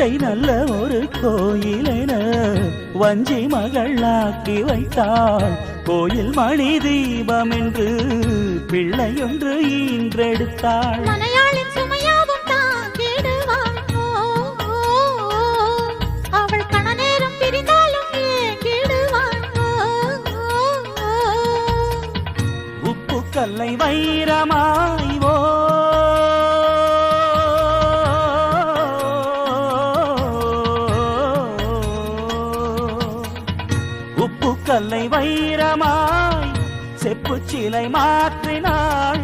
வீட்டை நல்ல ஒரு கோயிலென வஞ்சி மகளாக்கி வைத்தாள். கோயில் மணி தீபம் என்று பிள்ளையொன்று ஈன்றெடுத்தாள். மலையாளின் சுமையாவும் தாங்கிடுவாள். அவள் கணநேரம் பிரிந்தாலும் ஏங்கிடுவாள். உப்பு கல்லை வைரமாய் உப்பு கல்லை வைரமாய் செப்பு சிலை மாற்றினாள்.